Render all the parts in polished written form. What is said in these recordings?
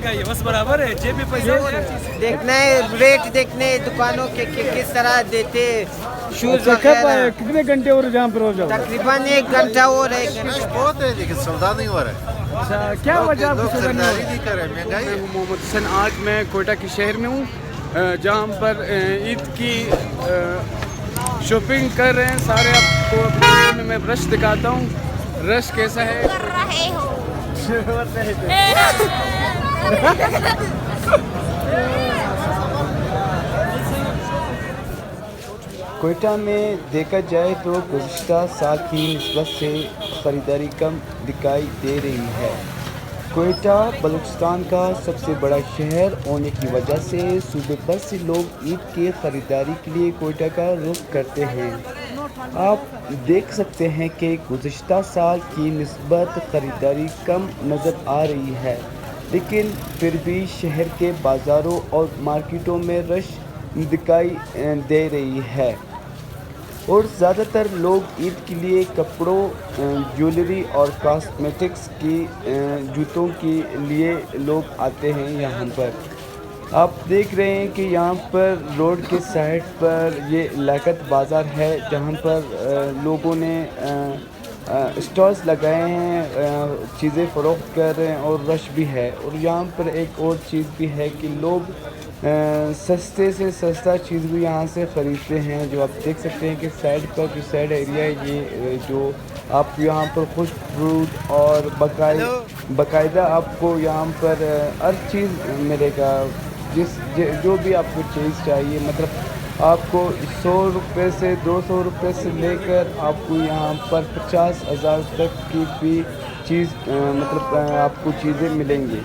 महंगाई है, बस बराबर है, जेब में पैसा हो रहा है। देखना है रेट, देखने हैं दुकानों के किस तरह देते शूज अच्छा, कब कितने घंटे और जहाँ पर हो जाओ? तकरीबन 1 घंटा और 1 रश घंटा। बहुत है लेकिन सौदा नहीं हो रहा है। अच्छा, क्या वजह आपको लोग सौदा नहीं हो खरीदारी रहा? नहीं कर रहे, महंगाई है। मैं मोहम्मद हसन, आज मैं कोयटा के शहर में हूँ जहाँ पर ईद की शॉपिंग कर रहे हैं सारे। आपको अपने में मैं रश दिखाता हूँ, रश कैसा है। कर रहे हो कोयटा में देखा जाए तो गुज़श्ता साल की निस्बत से ख़रीदारी कम दिखाई दे रही है। कोयटा बलूचिस्तान का सबसे बड़ा शहर होने की वजह से सूबे भर से लोग ईद की ख़रीदारी के लिए कोयटा का रुख करते हैं। आप देख सकते हैं कि गुज़श्ता साल की निस्बत ख़रीदारी कम नज़र आ रही है, लेकिन फिर भी शहर के बाज़ारों और मार्केटों में रश दिखाई दे रही है और ज़्यादातर लोग ईद के लिए कपड़ों, ज्वेलरी और कॉस्मेटिक्स की जूतों के लिए लोग आते हैं यहाँ पर। आप देख रहे हैं कि यहाँ पर रोड के साइड पर ये लाकत बाज़ार है जहाँ पर लोगों ने स्टॉल्स लगाए हैं, चीज़ें फ़रोख्त कर रहे हैं और रश भी है। और यहाँ पर एक और चीज़ भी है कि लोग सस्ते से सस्ता चीज़ भी यहाँ से ख़रीदते हैं। जो आप देख सकते हैं कि साइड पर जो साइड एरिया है ये जो आप यहाँ पर खुश फ्रूट और बाकायदा आपको यहाँ पर हर चीज़ मिलेगा, जो भी आपको चीज़ चाहिए। मतलब आपको 100 रुपये से 200 रुपये से लेकर आपको यहाँ पर 50,000 तक की भी चीज़ मतलब आपको चीज़ें मिलेंगी।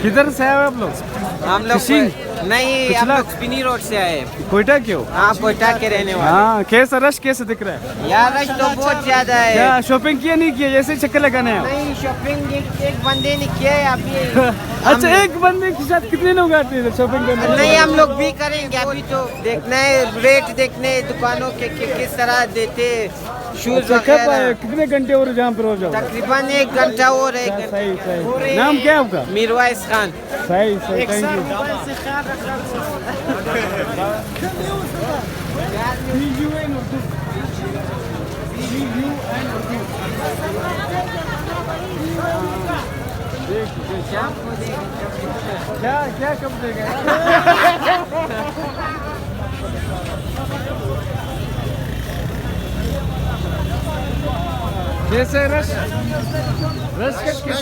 किधर से आए आप लोग? हम लोग किसी- नहीं, हम लोग स्पिनी रोड से आए। कोयटा क्यों? हाँ, कोयटा के रहने वाले। हाँ, कैसा रश कैसे दिख रहा है? यार रश तो बहुत ज्यादा है। क्या शॉपिंग किया नहीं किया, जैसे चक्कर लगाने हैं? नहीं, शॉपिंग एक बंदे ने किया है अभी। अच्छा, एक बंदे के साथ कितने लोग आते हैं शॉपिंग करने? नहीं, हम लोग भी करेंगे अभी। तो देखना है रेट, देखने हैं दुकानों के किस तरह देते शूज अच्छा, वगैरह। कब कितने घंटे और जहाँ पर हो जाओ? तकरीबन 1 घंटा और 1 घंटा। सही सही। नाम क्या है आपका? मीरवाइस खान। सही सही, थैंक यू। क्या क्या कब देगा? जैसे रश रश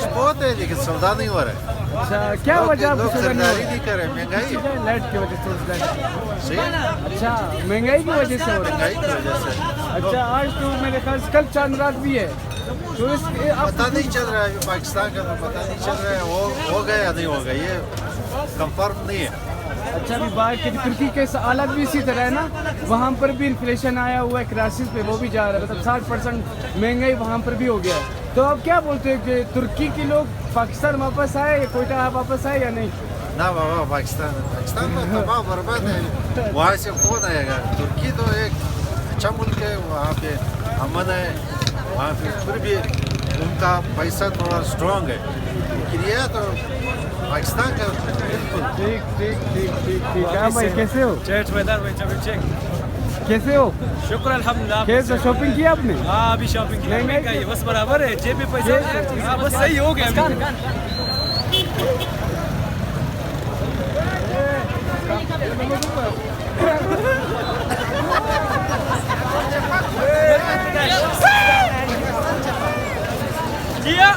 बहुत है लेकिन सौदा नहीं हो रहा है। अच्छा, क्या वजह आपको लोग सौदा नहीं हो खरीदारी रहा? नहीं कर रहे, महंगाई है। लाइट की वजह से सही, अच्छा, महंगाई की वजह से हो रहा महंगाई की वजह से है। अच्छा, आज तो मेरे ख्याल से कल चांद रात भी है, तो इस पता नहीं चल रहा है पाकिस्तान का, तो पता नहीं चल रहा है हो गया या नहीं हो गया, ये कंफर्म नहीं है। अच्छा, अभी बाहर के तुर्की के हालात भी इसी तरह है ना, वहाँ पर भी इन्फ्लेशन आया हुआ है, क्राइसिस पे वो भी जा रहा है, मतलब 60% महंगाई वहाँ पर भी हो गया है। तो अब क्या बोलते हैं कि तुर्की के लोग पाकिस्तान वापस आए, कोयटा वापस आए या नहीं? ना बाबा, पाकिस्तान तो तबाह बर्बाद है, वहाँ से कौन आएगा? तुर्की तो एक अच्छा मुल्क है, वहाँ पे अमन है, वहाँ पे फिर भी उनका पैसा थोड़ा स्ट्रॉन्ग है, लेकिन ये तो पाकिस्तान का बिल्कुल। ठीक। हाँ भाई, कैसे हो? चेक मैदान में चेक चेक। कैसे हो? शुक्र अल्हम्दुलिल्लाह। कैसे शॉपिंग किया आपने? हाँ, अभी शॉपिंग की। महंगाई का ये बस बराबर है, जेब में पैसा। हाँ, बस सही हो गया। जिया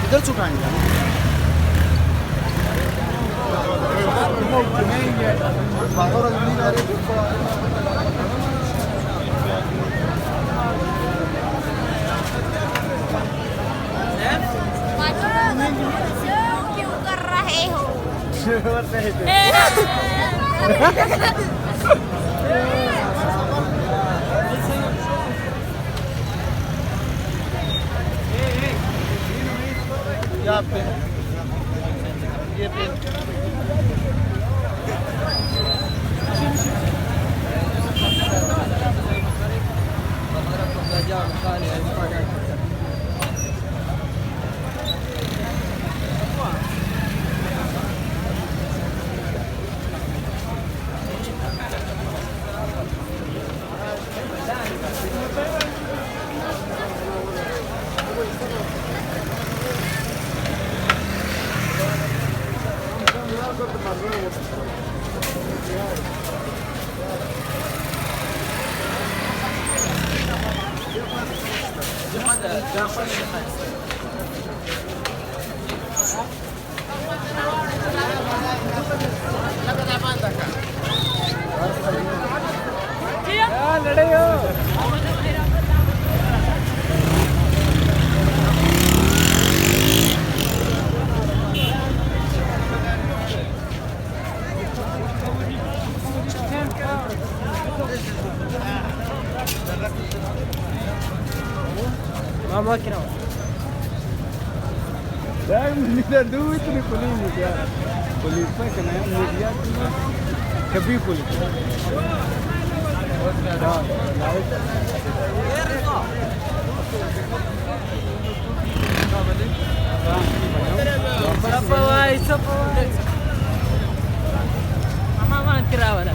इधर चुकाएंगे। क्यों कर रहे हो? क्या पेन? ये पेन लड़े हो। Mama kira. Dan tidak duit ni polis ya. Polis pa kena media कभी पुलिस Mama kira wala.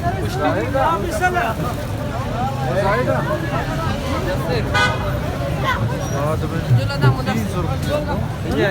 था कुछ आएगा आएगा हाँ तो ये